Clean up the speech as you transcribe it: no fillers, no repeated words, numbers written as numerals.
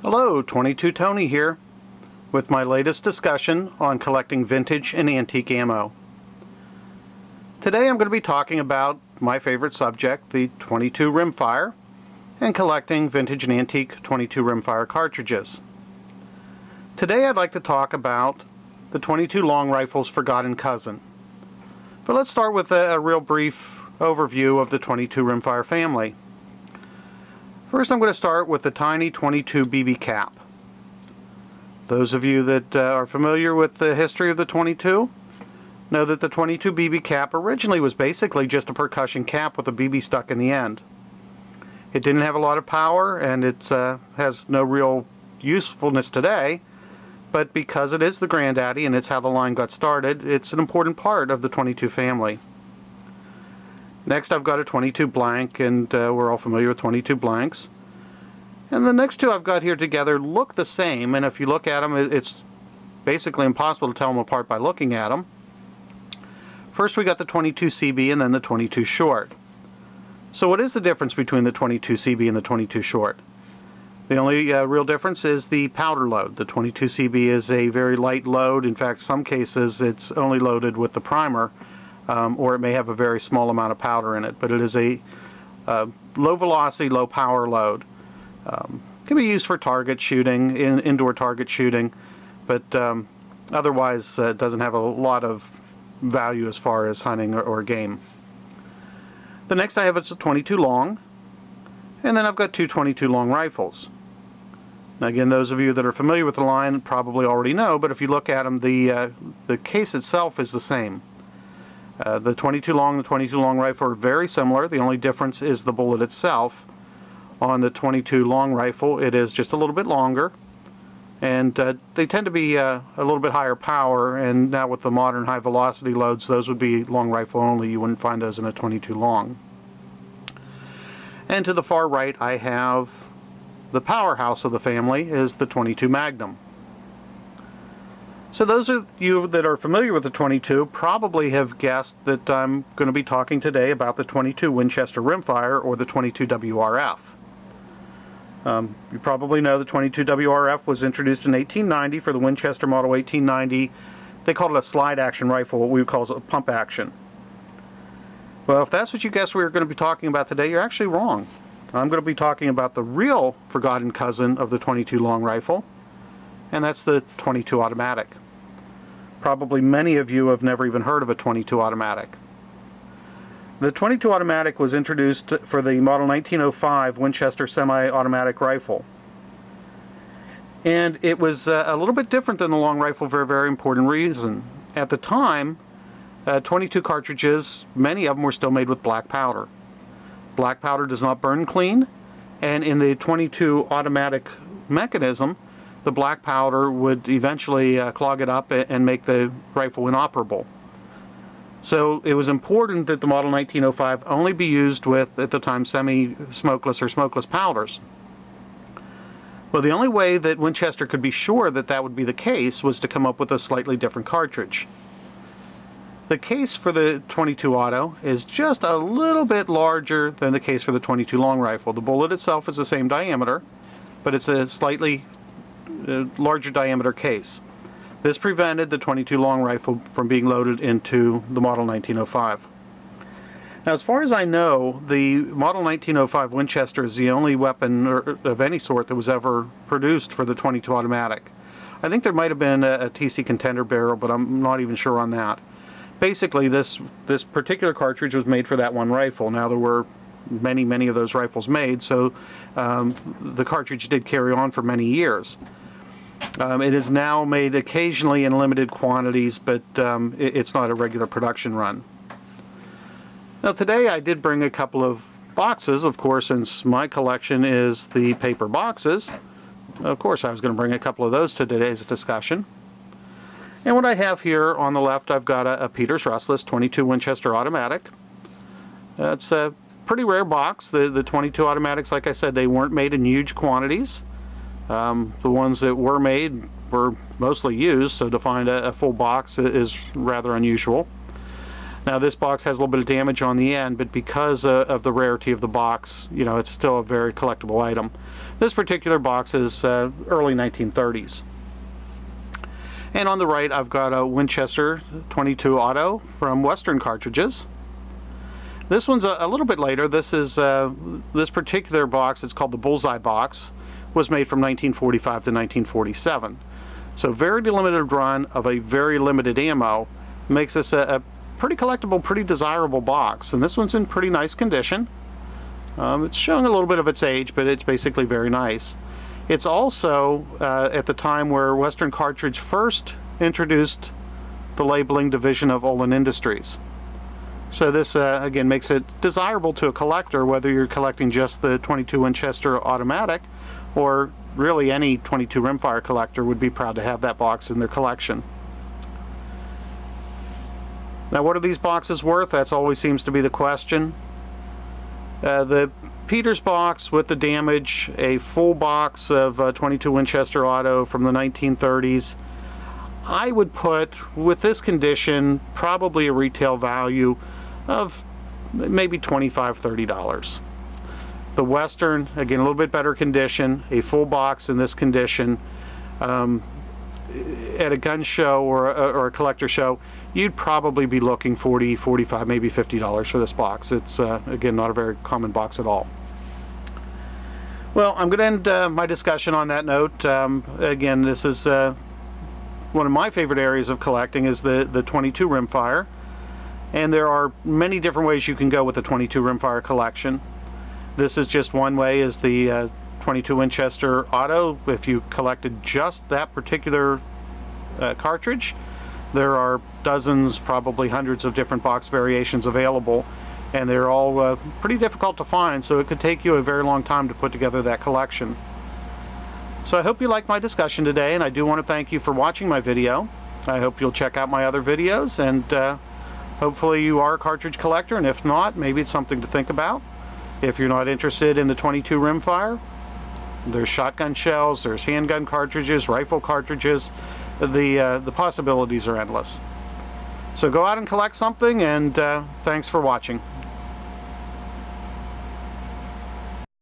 Hello, 22 Tony here with my latest discussion on collecting vintage and antique ammo. Today I'm going to be talking about my favorite subject, the 22 Rimfire, and collecting vintage and antique 22 Rimfire cartridges. Today I'd like to talk about the 22 Long Rifle's forgotten cousin. But let's start with a real brief overview of the 22 Rimfire family. First, I'm going to start with the tiny 22 BB cap. Those of you that are familiar with the history of the 22 know that the 22 BB cap originally was basically just a percussion cap with a BB stuck in the end. It didn't have a lot of power, and it has no real usefulness today, but because it is the granddaddy and it's how the line got started, it's an important part of the 22 family. Next, I've got a 22 blank, and we're all familiar with 22 blanks. And the next two I've got here together look the same, and if you look at them, it's basically impossible to tell them apart by looking at them. First, we got the 22 CB and then the 22 short. So what is the difference between the 22 CB and the 22 short? The only real difference is the powder load. The 22 CB is a very light load. In fact, some cases it's only loaded with the primer, or it may have a very small amount of powder in it, but it is a low velocity, low power load. Can be used for target shooting, indoor target shooting, but otherwise it doesn't have a lot of value as far as hunting or game. The next I have is a 22 long, and then I've got two 22 long rifles. Now again, those of you that are familiar with the line probably already know, but if you look at them, the case itself is the same. The 22 long and the 22 long rifle are very similar. The only difference is the bullet itself. On the 22 long rifle, it is just a little bit longer, and they tend to be a little bit higher power, and now with the modern high velocity loads, those would be long rifle only. You wouldn't find those in a 22 long. And to the far right, I have the powerhouse of the family, is the 22 Magnum. So those of you that are familiar with the 22 probably have guessed that I'm going to be talking today about the 22 Winchester Rimfire, or the 22 WRF. You probably know the 22 WRF was introduced in 1890 for the Winchester Model 1890. They called it a slide action rifle, what we would call a pump action. Well, if that's what you guessed we were going to be talking about today, you're actually wrong. I'm going to be talking about the real forgotten cousin of the 22 long rifle, and that's the 22 automatic. Probably many of you have never even heard of a 22 automatic. The 22 automatic was introduced for the model 1905 Winchester semi-automatic rifle. And it was a little bit different than the long rifle for a very important reason. At the time, 22 cartridges, many of them were still made with black powder. Black powder does not burn clean, and in the 22 automatic mechanism, the black powder would eventually clog it up and make the rifle inoperable. So it was important that the model 1905 only be used with, at the time, semi-smokeless or smokeless powders. Well, the only way that Winchester could be sure that that would be the case was to come up with a slightly different cartridge. The case for the 22 auto is just a little bit larger than the case for the 22 long rifle. The bullet itself is the same diameter, but it's a slightly larger diameter case. This prevented the 22 long rifle from being loaded into the model 1905. Now, as far as I know, the model 1905 Winchester is the only weapon of any sort that was ever produced for the 22 automatic. I think there might have been a TC Contender barrel, but I'm not even sure on that. Basically, this particular cartridge was made for that one rifle. Now, there were many of those rifles made, so the cartridge did carry on for many years. It is now made occasionally in limited quantities, but it's not a regular production run. Now today I did bring a couple of boxes, of course, since my collection is the paper boxes. Of course I was going to bring a couple of those to today's discussion. And what I have here on the left, I've got a Peters Rustless 22 Winchester automatic. It's a pretty rare box. The 22 automatics, like I said, they weren't made in huge quantities. The ones that were made were mostly used, so to find a full box is rather unusual. Now this box has a little bit of damage on the end, but because of the rarity of the box, you know, it's still a very collectible item. This particular box is early 1930s. And on the right, I've got a Winchester 22 Auto from Western Cartridges. This one's a little bit later. This is this particular box, it's called the Bullseye box, was made from 1945 to 1947. So very limited run of a very limited ammo makes this a pretty collectible, pretty desirable box. And this one's in pretty nice condition. It's showing a little bit of its age, but it's basically very nice. It's also at the time where Western Cartridge first introduced the labeling division of Olin Industries. So this again makes it desirable to a collector, whether you're collecting just the 22 Winchester automatic, or really any 22 Rimfire collector would be proud to have that box in their collection. Now, what are these boxes worth? That's always seems to be the question. The Peters box with the damage, a full box of 22 Winchester Auto from the 1930s, I would put, with this condition, probably a retail value of maybe $25, $30. The Western, again, a little bit better condition, a full box in this condition, at a gun show or a collector show, you'd probably be looking $40, $45, maybe $50 for this box. It's, again, not a very common box at all. Well, I'm going to end my discussion on that note. Again, this is one of my favorite areas of collecting is the 22 Rimfire. And there are many different ways you can go with the 22 Rimfire collection. This is just one way, is the 22 Winchester Auto. If you collected just that particular cartridge, there are dozens, probably hundreds of different box variations available, and they're all pretty difficult to find, so it could take you a very long time to put together that collection. So I hope you liked my discussion today, and I do want to thank you for watching my video. I hope you'll check out my other videos, and hopefully you are a cartridge collector, and if not, maybe it's something to think about. If you're not interested in the 22 Rimfire, there's shotgun shells, there's handgun cartridges, rifle cartridges. The possibilities are endless. So go out and collect something, and thanks for watching.